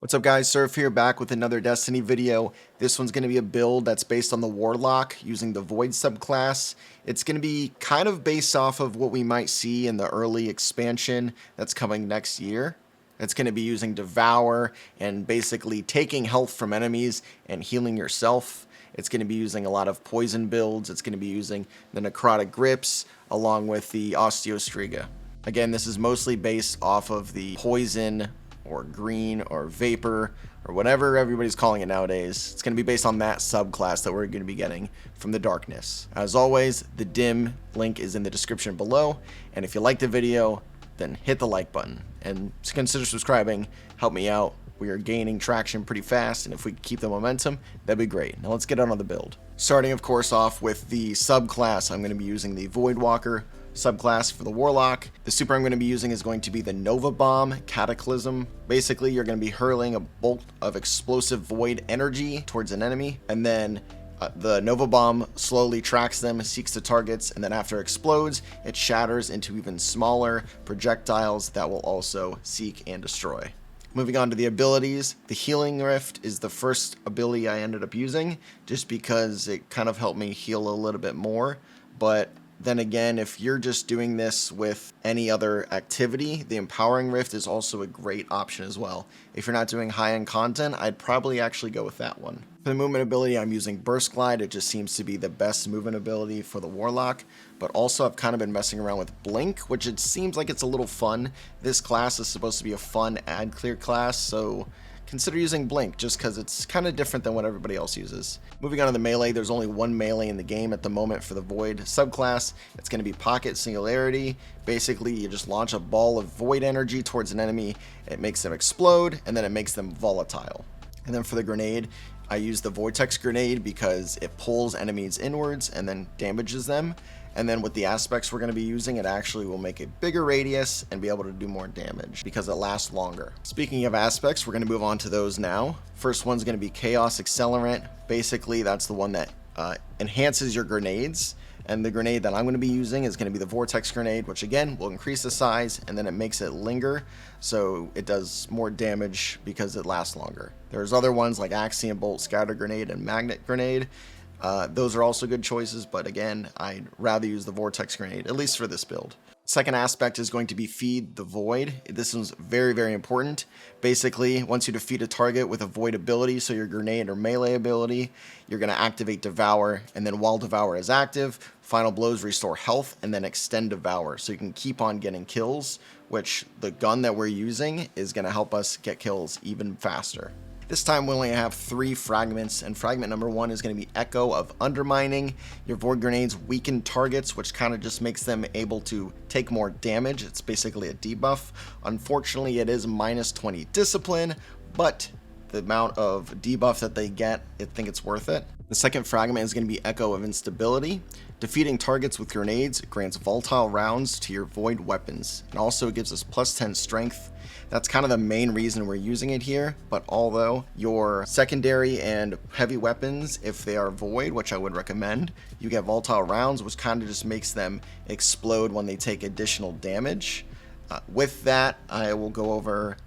What's up guys, Surf here, back with another Destiny video. This one's going to be a build that's based on the Warlock using the Void subclass. It's going to be kind of based off of what we might see in the early expansion that's coming next year. It's going to be using Devour and basically taking health from enemies and healing yourself. It's going to be using a lot of poison builds. It's going to be using the Necrotic Grips along with the Osteo Striga. Again, this is mostly based off of the poison or green or vapor or whatever everybody's calling it nowadays. It's going to be based on that subclass that we're going to be getting from the darkness. As always, the dim link is in the description below, and if you like the video, then hit the like button and consider subscribing. Help me out. We are gaining traction pretty fast, and if we keep the momentum, that'd be great. Now let's get on the build. Starting of course off with the subclass, I'm going to be using the Voidwalker subclass for the Warlock. The super I'm going to be using is going to be the Nova Bomb Cataclysm. Basically, you're going to be hurling a bolt of explosive void energy towards an enemy, and then the Nova Bomb slowly tracks them, seeks the targets, and then after it explodes, it shatters into even smaller projectiles that will also seek and destroy. Moving on to the abilities, the Healing Rift is the first ability I ended up using, just because it kind of helped me heal a little bit more, but then again, if you're just doing this with any other activity, the Empowering Rift is also a great option as well. If you're not doing high-end content, I'd probably actually go with that one. For the movement ability, I'm using Burst Glide. It just seems to be the best movement ability for the Warlock, but also I've kind of been messing around with Blink, which it seems like it's a little fun. This class is supposed to be a fun ad clear class, so consider using Blink just because it's kind of different than what everybody else uses. Moving on to the melee, there's only one melee in the game at the moment for the Void subclass. It's going to be Pocket Singularity. Basically, you just launch a ball of void energy towards an enemy, it makes them explode, and then it makes them volatile. And then for the grenade, I use the Vortex Grenade because it pulls enemies inwards and then damages them. And then with the aspects we're going to be using, it actually will make a bigger radius and be able to do more damage because it lasts longer. Speaking of aspects, we're going to move on to those now. First one's going to be Chaos Accelerant. Basically, that's the one that enhances your grenades. And the grenade that I'm going to be using is going to be the Vortex Grenade, which again will increase the size and then it makes it linger. So it does more damage because it lasts longer. There's other ones like Axiom Bolt, Scatter Grenade, and Magnet Grenade. Those are also good choices, but again, I'd rather use the Vortex Grenade, at least for this build. Second aspect is going to be Feed the Void. This one's very, very important. Basically, once you defeat a target with a Void ability, so your grenade or melee ability, you're going to activate Devour, and then while Devour is active, Final Blows restore health, and then extend Devour, so you can keep on getting kills, which the gun that we're using is going to help us get kills even faster. This time we only have 3 fragments, and fragment number 1 is going to be Echo of Undermining. Your Void Grenades weaken targets, which kind of just makes them able to take more damage. It's basically a debuff. Unfortunately, it is minus 20 Discipline, but the amount of debuff that they get, I think it's worth it. The second fragment is going to be Echo of Instability. Defeating targets with grenades grants volatile rounds to your void weapons, and also gives us plus 10 strength. That's kind of the main reason we're using it here, but although your secondary and heavy weapons, if they are void, which I would recommend, you get volatile rounds, which kind of just makes them explode when they take additional damage. With that, I will go over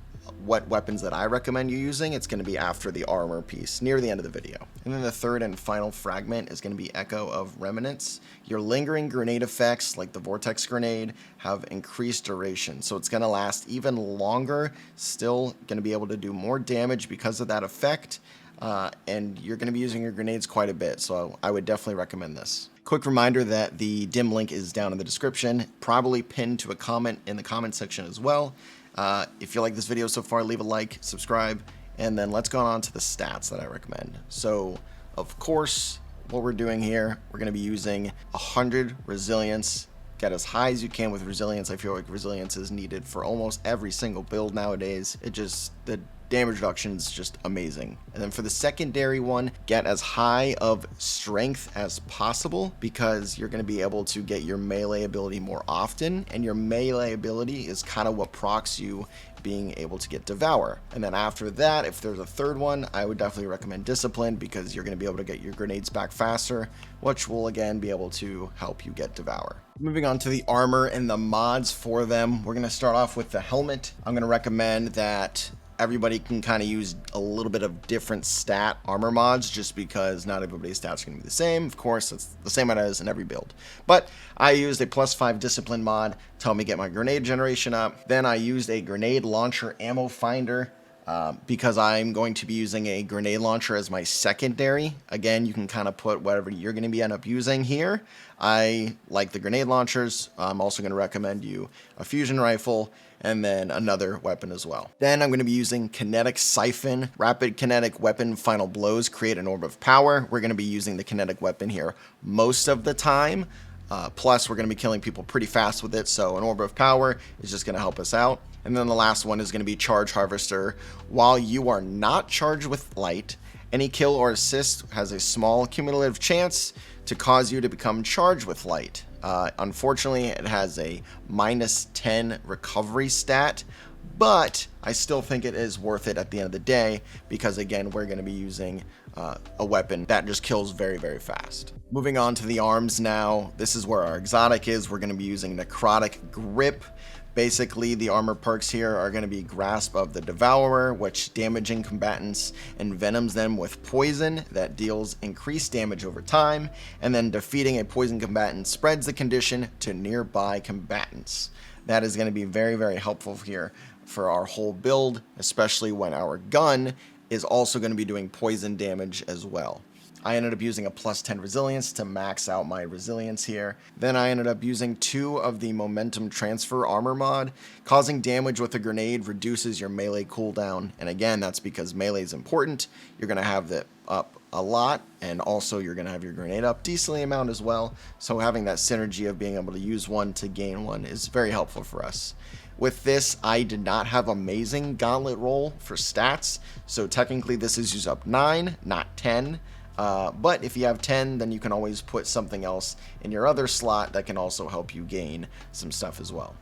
what weapons that I recommend you using. It's going to be after the armor piece, near the end of the video. And then the third and final fragment is going to be Echo of Remnants. Your lingering grenade effects, like the Vortex Grenade, have increased duration, so it's going to last even longer, still going to be able to do more damage because of that effect, and you're going to be using your grenades quite a bit, so I would definitely recommend this. Quick reminder that the dim link is down in the description, probably pinned to a comment in the comment section as well. If you like this video so far, leave a like, subscribe, and then let's go on to the stats that I recommend. So, of course, what we're doing here, we're going to be using 100 resilience. Get as high as you can with resilience. I feel like resilience is needed for almost every single build nowadays. The damage reduction is just amazing. And then for the secondary one, get as high of strength as possible because you're going to be able to get your melee ability more often, and your melee ability is kind of what procs you being able to get Devour. And then after that, if there's a third one, I would definitely recommend Discipline because you're going to be able to get your grenades back faster, which will again be able to help you get Devour. Moving on to the armor and the mods for them, we're going to start off with the helmet. I'm going to recommend that everybody can kind of use a little bit of different stat armor mods just because not everybody's stats are going to be the same. Of course, it's the same as in every build. But I used a +5 discipline mod to help me get my grenade generation up. Then I used a grenade launcher ammo finder because I'm going to be using a grenade launcher as my secondary. Again, you can kind of put whatever you're going to be end up using here. I like the grenade launchers. I'm also going to recommend you a fusion rifle and then another weapon as well. Then I'm going to be using Kinetic Siphon. Rapid Kinetic Weapon Final Blows create an orb of power. We're going to be using the kinetic weapon here most of the time. Plus, we're going to be killing people pretty fast with it, so an orb of power is just going to help us out. And then the last one is going to be Charge Harvester. While you are not charged with light, any kill or assist has a small cumulative chance to cause you to become charged with light. Unfortunately, it has a -10 recovery stat, but I still think it is worth it at the end of the day because, again, we're going to be using a weapon that just kills very, very fast. Moving on to the arms now. This is where our exotic is. We're going to be using Necrotic Grip. Basically, the armor perks here are going to be Grasp of the Devourer, which damaging combatants envenoms them with poison that deals increased damage over time, and then defeating a poison combatant spreads the condition to nearby combatants. That is going to be very, very helpful here for our whole build, especially when our gun is also going to be doing poison damage as well. I ended up using a +10 resilience to max out my resilience here. Then I ended up using 2 of the momentum transfer armor mod. Causing damage with a grenade reduces your melee cooldown. And again, that's because melee is important. You're going to have that up a lot, and also you're going to have your grenade up decently amount as well. So having that synergy of being able to use one to gain one is very helpful for us. With this, I did not have amazing gauntlet roll for stats. So technically this is use up 9, not 10. But if you have 10, then you can always put something else in your other slot that can also help you gain some stuff as well.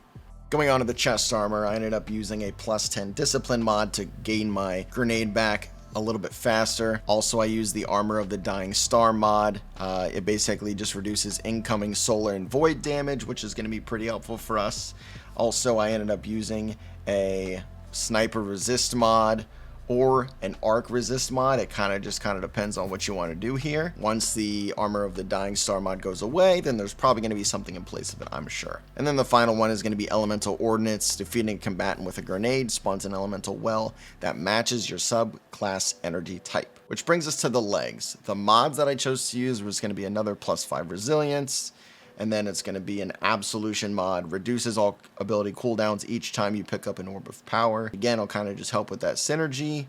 Going on to the chest armor, I ended up using a +10 discipline mod to gain my grenade back a little bit faster. Also, I used the Armor of the Dying Star mod. It basically just reduces incoming solar and void damage, which is going to be pretty helpful for us. Also, I ended up using a sniper resist mod or an arc resist mod. It kind of depends on what you want to do here. Once the Armor of the Dying Star mod goes away, then there's probably going to be something in place of it, I'm sure. And then the final one is going to be Elemental Ordinance. Defeating a combatant with a grenade spawns an elemental well that matches your subclass energy type. Which brings us to the legs. The mods that I chose to use was going to be another +5 resilience. And then it's going to be an Absolution mod, reduces all ability cooldowns each time you pick up an Orb of Power. Again, it'll kind of just help with that synergy.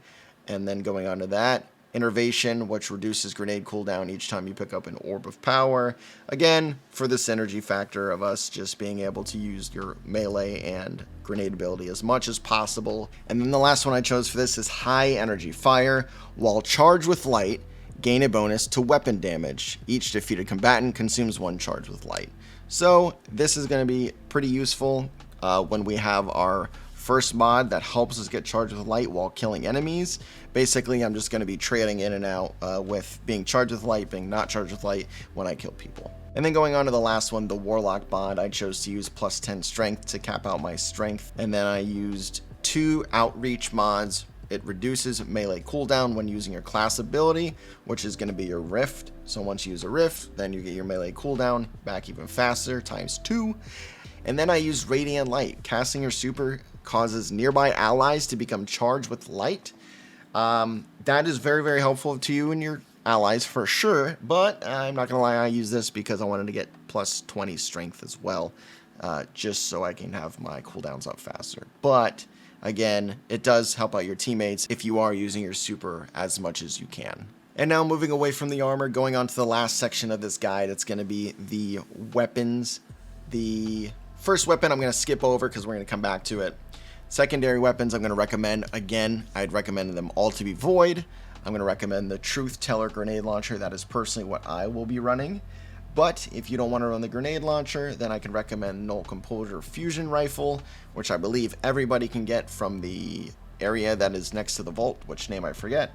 And then going on to that, Innervation, which reduces grenade cooldown each time you pick up an Orb of Power. Again, for the synergy factor of us just being able to use your melee and grenade ability as much as possible. And then the last one I chose for this is High Energy Fire. While charged with light, gain a bonus to weapon damage. Each defeated combatant consumes 1 charge with light. So this is going to be pretty useful when we have our first mod that helps us get charged with light while killing enemies. Basically, I'm just going to be trading in and out with being charged with light, being not charged with light when I kill people. And then going on to the last one, the Warlock mod, I chose to use +10 strength to cap out my strength. And then I used 2 outreach mods. It reduces melee cooldown when using your class ability, which is going to be your Rift. So once you use a Rift, then you get your melee cooldown back even faster, ×2. And then I used Radiant Light. Casting your super causes nearby allies to become charged with light. That is very, very helpful to you and your allies for sure, but I'm not going to lie, I use this because I wanted to get +20 strength as well, just so I can have my cooldowns up faster. But again, it does help out your teammates if you are using your super as much as you can. And now moving away from the armor, going on to the last section of this guide, it's going to be the weapons. The first weapon I'm going to skip over because we're going to come back to it. Secondary weapons I'm going to recommend, again, I'd recommend them all to be void. I'm going to recommend the Truth Teller grenade launcher. That is personally what I will be running. But if you don't want to run the grenade launcher, then I can recommend Null Composure Fusion Rifle, which I believe everybody can get from the area that is next to the vault, which name I forget.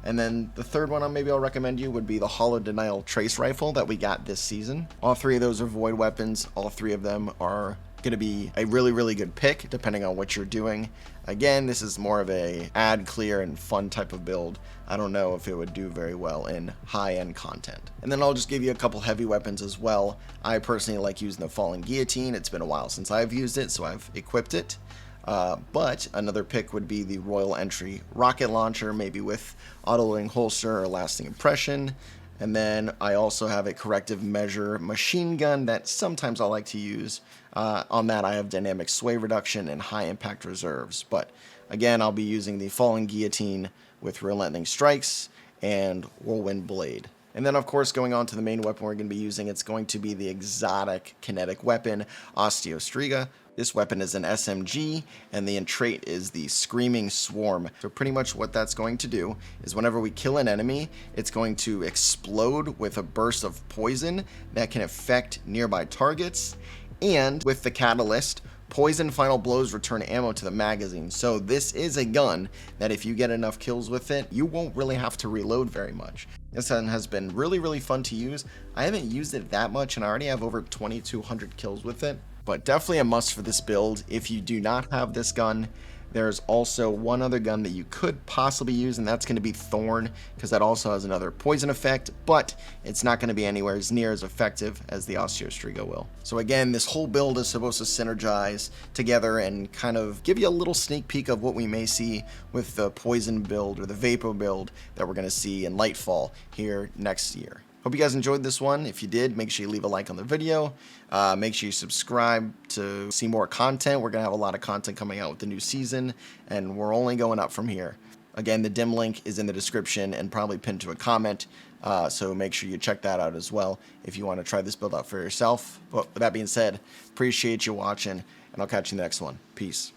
And then the third one I'll recommend you would be the Hollow Denial Trace Rifle that we got this season. All 3 of those are void weapons. All 3 of them are going to be a really, really good pick depending on what you're doing. Again, this is more of a ad clear and fun type of build. I don't know if it would do very well in high-end content. And then I'll just give you a couple heavy weapons as well. I personally like using the Falling Guillotine. It's been a while since I've used it, so I've equipped it. But another pick would be the Royal Entry Rocket Launcher, maybe with auto-loading holster or lasting impression. And then I also have a Corrective Measure machine gun that sometimes I like to use. On that I have dynamic sway reduction and high impact reserves. But again, I'll be using the Falling Guillotine with Relenting Strikes and Whirlwind Blade. And then, of course, going on to the main weapon we're going to be using, it's going to be the exotic kinetic weapon, Osteo Striga. This weapon is an SMG, and the trait is the Screaming Swarm. So pretty much what that's going to do is whenever we kill an enemy, it's going to explode with a burst of poison that can affect nearby targets. And with the catalyst, poison final blows return ammo to the magazine. So this is a gun that if you get enough kills with it, you won't really have to reload very much. This gun has been really, really fun to use. I haven't used it that much and I already have over 2,200 kills with it. But definitely a must for this build. If you do not have this gun, there's also one other gun that you could possibly use, and that's going to be Thorn, because that also has another poison effect, but it's not going to be anywhere near as effective as the Osteo Striga will. So again, this whole build is supposed to synergize together and kind of give you a little sneak peek of what we may see with the poison build or the vapor build that we're going to see in Lightfall here next year. Hope you guys enjoyed this one. If you did, make sure you leave a like on the video. Make sure you subscribe to see more content. We're going to have a lot of content coming out with the new season, and we're only going up from here. Again, the dim link is in the description and probably pinned to a comment, so make sure you check that out as well if you want to try this build out for yourself. But with that being said, appreciate you watching, and I'll catch you in the next one. Peace.